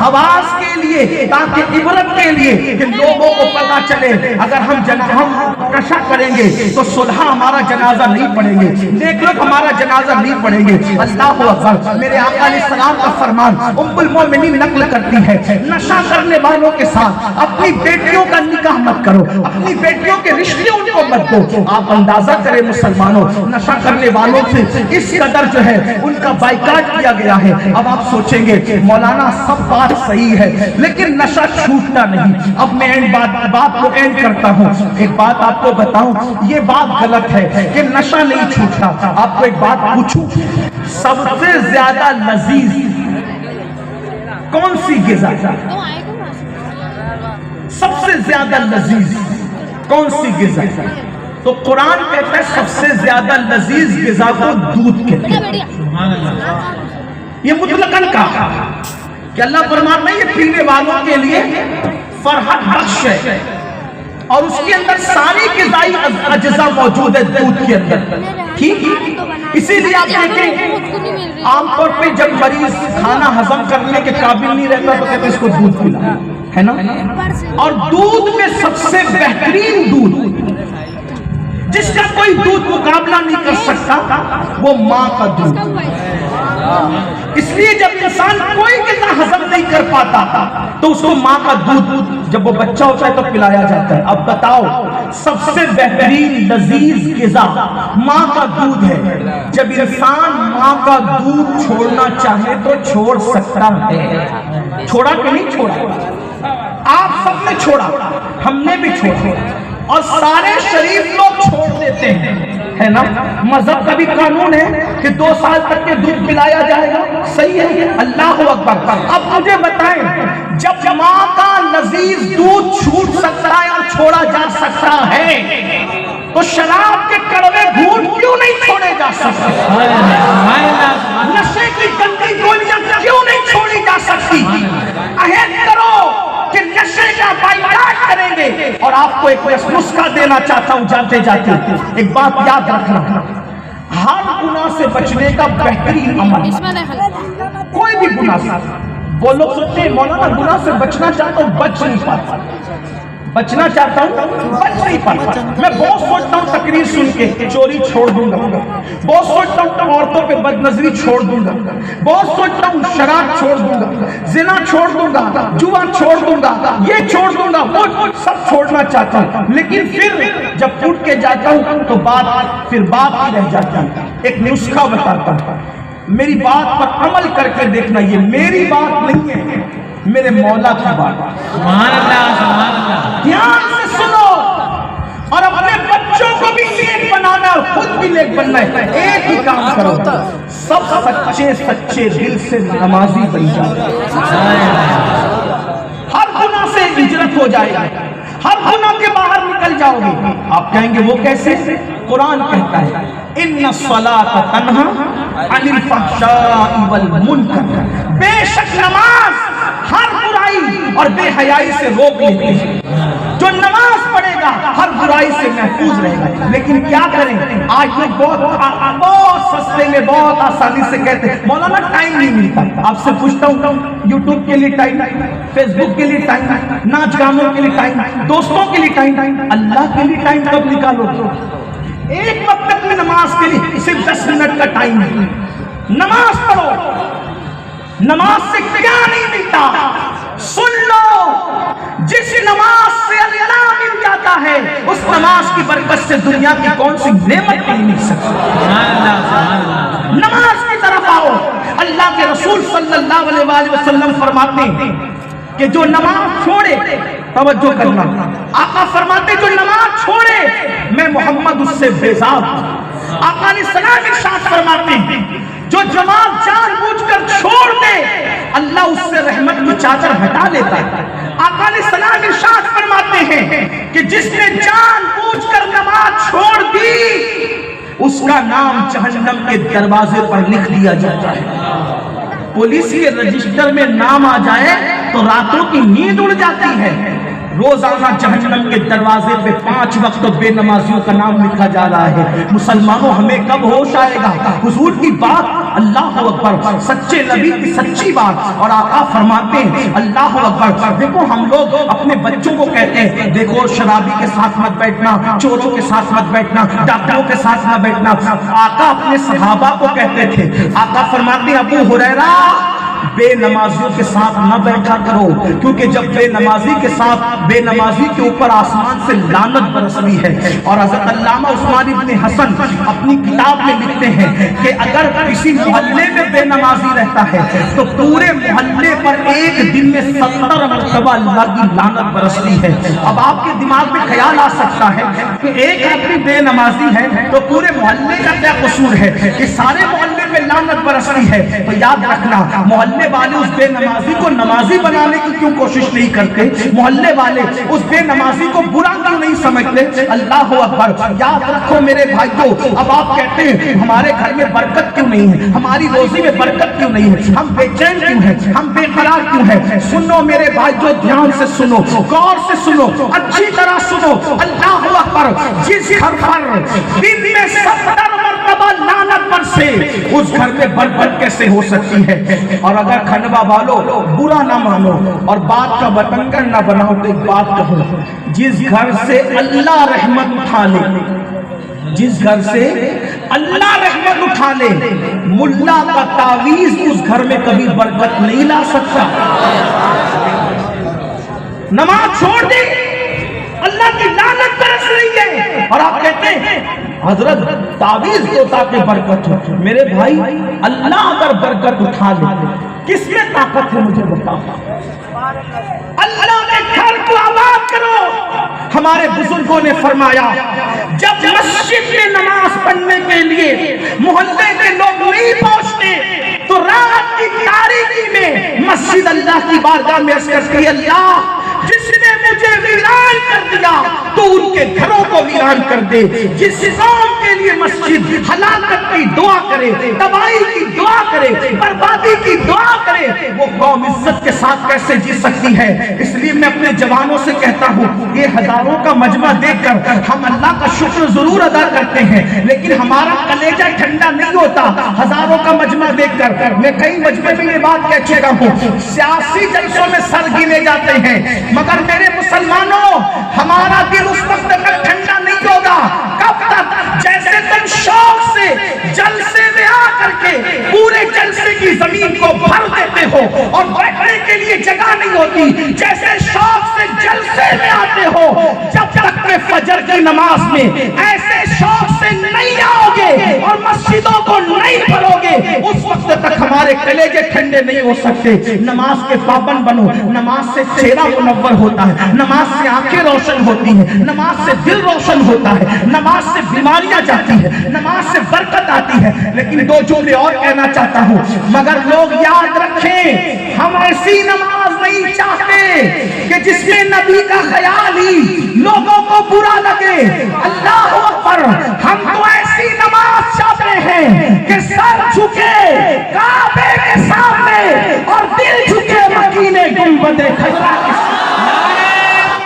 حواس کے لیے، تاکہ عبرت کے لیے کہ لوگوں کو پتہ چلے اگر ہم نشہ کریں گے تو صلح ہمارا جنازہ نہیں پڑھیں گے، نیک لوگ ہمارا جنازہ نہیں پڑھیں گے۔ اللہ اکبر۔ میرے آقا علیہ السلام کا فرمان ام المومنین نقل کرتی ہے، نشہ کرنے والوں کے ساتھ اپنی بیٹیوں کا نکاح مت کرو، اپنی بیٹیوں کے رشتے ان کو مت دو۔ آپ اندازہ کریں مسلمانوں، نشہ کرنے والوں سے اس قدر جو ہے ان کا بائیکاٹ کیا گیا ہے۔ اب آپ سوچیں گے مولانا سب بات صحیح ہے لیکن نشہ چھوٹتا نہیں۔ اب میں بات کو اینڈ کرتا ہوں۔ ایک بات آپ کو بتاؤں، یہ بات غلط ہے کہ نشہ نہیں چھوٹتا۔ آپ کو ایک بات پوچھوں، سب سے زیادہ لذیذ کون سی غذا؟ سب سے زیادہ لذیذ کون سی غذا؟ تو قرآن کہتا ہے سب سے زیادہ لذیذ غذا کو دودھ کہتے ہیں۔ یہ مطلقاً کہا کہ اللہ فرماتا ہے یہ پینے والوں کے لیے فرحت بخش ہے اور اس کے اندر ساری غذائی اجزاء موجود ہے دودھ کے اندر، ٹھیک؟ اسی لیے آپ دیکھیں عام طور پہ جب مریض کھانا ہضم کرنے کے قابل نہیں رہتا تو کہتے ہیں اس کو دودھ پلا، ہے نا؟ اور دودھ میں سب سے بہترین دودھ جس کا کوئی دودھ مقابلہ نہیں کر سکتا وہ ماں کا دودھ۔ اس لیے جب انسان کوئی غذا ہضم نہیں کر پاتا تو اس کو ماں کا دودھ جب وہ بچہ ہوتا ہے تو پلایا جاتا ہے۔ اب بتاؤ سب سے بہترین لذیذ غذا ماں کا دودھ ہے۔ جب انسان ماں کا دودھ چھوڑنا چاہے تو چھوڑ سکتا ہے۔ چھوڑا کہ نہیں چھوڑا؟ آپ سب نے چھوڑا، ہم نے بھی چھوڑا اور سارے شریف لوگ چھوڑ دیتے ہیں، ہے نا؟ مذہب کا بھی قانون ہے کہ 2 سال تک کے دودھ پلایا جائے گا، صحیح ہے؟ اللہ اکبر۔ اب مجھے بتائیں جب ماں کا لذیذ دودھ چھوٹ سکتا ہے اور چھوڑا جا سکتا ہے تو شراب کے کڑوے گھونٹ کیوں نہیں چھوڑے جا سکتے؟ نشے کی گندی گولیاں کیوں نہیں چھوڑی جا سکتی؟ عہد کرو کہ نشے کا بائیکاٹ کریں گے۔ اور آپ کو ایک نسخہ دینا چاہتا ہوں جاتے جاتے، ایک بات یاد رکھنا، ہر گناہ سے بچنے کا بہترین عمل، کوئی بھی گناہ سے، وہ لوگ سوچتے ہیں مولانا گناہ سے بچنا چاہتا ہوں بچ نہیں پاتا، بچنا چاہتا ہوں بچ نہیں پاتا۔ میں بہت سوچتا ہوں تقریر سن کے چوری چھوڑ دوں گا، بہت سوچتا ہوں عورتوں پہ بد نظری چھوڑ دوں گا، بہت سوچتا ہوں شراب چھوڑ دوں گا، زنا چھوڑ دوں گا، جوا چھوڑ دوں گا، یہ چھوڑ دوں گا، وہ سب چھوڑنا چاہتا ہوں، لیکن پھر جب اٹھ کے جاتا ہوں تو بات ہی رہ جاتی ہے۔ ایک نسخہ بتاتا ہوں، میری بات پر عمل کر کے دیکھنا، یہ میری بات نہیں ہے، میرے مولا کی بات۔ سبحان اللہ، سبحان اللہ۔ دھیان سے سنو اور اپنے بچوں کو بھی نیک بنانا اور خود بھی نیک بننا ہے۔ ایک ہی کام کرو، سب سچے دل سے نمازی بن جاؤ، ہر گناہ سے ہجرت ہو جائے گا، ہر گناہ کے باہر نکل جاؤ گے۔ آپ کہیں گے وہ کیسے؟ قرآن کہتا ہے ان الصلاۃ تنہی عن الفحشاء والمنکر، بے شک نماز ہر برائی اور بے حیائی سے روک لیتی ہے۔ جو نماز پڑھے گا ہر برائی سے محفوظ رہے گا۔ لیکن کیا کریں، آج لوگ بہت سستے میں بہت آسانی سے کہتے ہیں مولانا ٹائم نہیں ملتا۔ آپ سے پوچھتا ہوں یوٹیوب کے لیے ٹائم، فیس بک کے لیے ٹائم، ناچ گانوں کے لیے ٹائم، دوستوں کے لیے ٹائم، اللہ کے لیے ٹائم کب نکالو؟ ایک وقت میں نماز کے لیے صرف 10 منٹ کا ٹائم ہے۔ نماز پڑھو، نماز سے کیا نہیں ملتا؟ سن لو، جس نماز سے اللہ مل جاتا ہے اس نماز کی برکت سے دنیا کی کون سی نعمت نہیں مل سکتی۔ نماز کی طرف آؤ۔ اللہ کے رسول صلی اللہ علیہ وآلہ وسلم فرماتے ہیں کہ جو نماز چھوڑے، توجہ کرنا، آقا فرماتے جو نماز چھوڑے میں محمد اس سے بیزار ہوں۔ آقا نے سلام ارشاد فرماتے ہیں جو جماعت جان بوجھ کر چھوڑ دے اللہ اس سے رحمت کی چادر ہٹا لیتا ہے۔ آقا نے سلام ارشاد فرماتے ہیں کہ جس نے جان بوجھ کر نماز چھوڑ دی اس کا نام جہنم کے دروازے پر لکھ دیا جاتا ہے۔ پولیس کے رجسٹر میں نام آ جائے تو راتوں کی نیند اڑ جاتی ہے. روزانہ جہنم کے دروازے پہ 5 وقت بے نمازیوں کا نام لکھا جا رہا ہے. مسلمانوں ہمیں کب ہوش آئے گا؟ حضور کی بات اللہ اکبر، سچے نبی کی سچی بات. اور آقا فرماتے ہیں اللہ اکبر. دیکھو ہم لوگ اپنے بچوں کو کہتے ہیں دیکھو شرابی کے ساتھ مت بیٹھنا، چوروں کے ساتھ مت بیٹھنا، ڈاکوؤں کے ساتھ نہ بیٹھنا. آقا اپنے صحابہ کو کہتے تھے، آقا فرماتے ہیں ابو ہریرہ بے نمازیوں کے ساتھ نہ بیٹھا کرو، کیونکہ جب بے نمازی کے ساتھ بے نمازی کے اوپر آسمان سے لعنت برستی ہے. اور حضرت علامہ عثمان ابن حسن اپنی کتاب میں لکھتے ہیں کہ اگر کسی محلے میں بے نمازی رہتا ہے تو پورے محلے پر ایک دن میں 70 مرتبہ اللہ کی لعنت برستی ہے. اب آپ کے دماغ میں خیال آ سکتا ہے کہ ایک آدمی بے نمازی ہے تو پورے محلے کا کیا قصور ہے کہ سارے محلے میں لعنت برستی ہے؟ تو یاد رکھنا محلے والے اس بے نمازی کو نمازی بنانے کی کیوں کوشش نہیں کرتے؟ محلے والے اس بے نمازی کو برا کیوں نہیں سمجھتے؟ اللہ اکبر. یاد رکھو میرے بھائیو. اب آپ کہتے ہیں ہمارے گھر میں برکت کیوں نہیں ہے، ہماری روزی میں برکت کیوں نہیں ہے، ہم بے چین کیوں ہیں، ہم بے قرار کیوں ہیں؟ سنو میرے بھائیو، دھیان سے سنو، غور سے سنو، اچھی طرح سنو. اللہ اکبر. جس گھر پر دن میں 70 مرتبہ لعنت برسے اس گھر میں برکت کیسے ہو سکتی ہے؟ اور اگر کھنڈوا والوں برا نہ مانو اور بات کا بتنگڑ نہ بناؤ تو ایک بات کہو، جس گھر سے اللہ رحمت اٹھا لے، جس گھر سے اللہ رحمت اٹھا لے، ملا کا تعویذ اس گھر میں کبھی برکت نہیں لا سکتا. نماز چھوڑ دی، اللہ کی لعنت برس رہی ہے اور آپ کہتے ہیں حضرت تعویذ دو تاکہ برکت ہو. میرے بھائی اللہ اگر برکت اٹھا لے کس میں طاقت ہے مجھے بتاؤ. اللہ کے گھر کو آباد کرو. ہمارے بزرگوں نے فرمایا جب مسجد میں نماز پڑھنے کے لیے محلے کے لوگ نہیں پہنچتے تو رات کی تاریکی میں مسجد اللہ کی بارگاہ میں عرض کرتی ہے اللہ جس نے مجھے ویران کر دیا تو ان کے گھروں کو ویران کر دے. جس قوم کے لیے مسجد ہلاکت کی دعا کرے، تباہی کی دعا کرے، بربادی کی دعا کرے، وہ قوم عزت کے ساتھ کیسے جی سکتی ہے؟ اس لیے میں اپنے جوانوں سے کہتا ہوں یہ ہزاروں کا مجمع دیکھ کر ہم اللہ کا شکر ضرور ادا کرتے ہیں لیکن ہمارا کلیجہ ٹھنڈا نہیں ہوتا ہزاروں کا مجمع دیکھ کر. میں کئی مجمع میں یہ بات کہہ چکا ہوں، سیاسی جلسوں میں سر گنے جاتے ہیں مگر میرے مسلمانوں ہمارا دل اس وقت تک ٹھنڈا نہیں ہوگا کب تک جیسے تم شوق سے جلسے میں آ کر کے پورے جلسے کی زمین کو بھر دیتے ہو اور بیٹھنے کے لیے جگہ نہیں ہوتی، جیسے شوق سے جلسے میں آتے ہو جب تک کہ فجر کی نماز میں ایسے شوق سے نہیں آؤ گے اور مسجدوں کو نہیں پڑھو گے اس وقت تک ہمارے کلیجے ٹھنڈے نہیں ہو سکتے. نماز کے پابند بنو. نماز سے چہرہ منور ہوتا ہے، نماز سے آنکھیں روشن ہوتی ہیں، نماز سے دل روشن ہوتا ہے، نماز سے بیماریاں جاتی ہیں، نماز سے برکت آتی ہے. لیکن دو جملے اور کہنا چاہتا ہوں مگر لوگ یاد رکھیں ہم ایسی نماز نہیں چاہتے کہ جس میں نبی کا خیال ہی لوگوں کو برا لگے. اللہ اکبر. ہم تو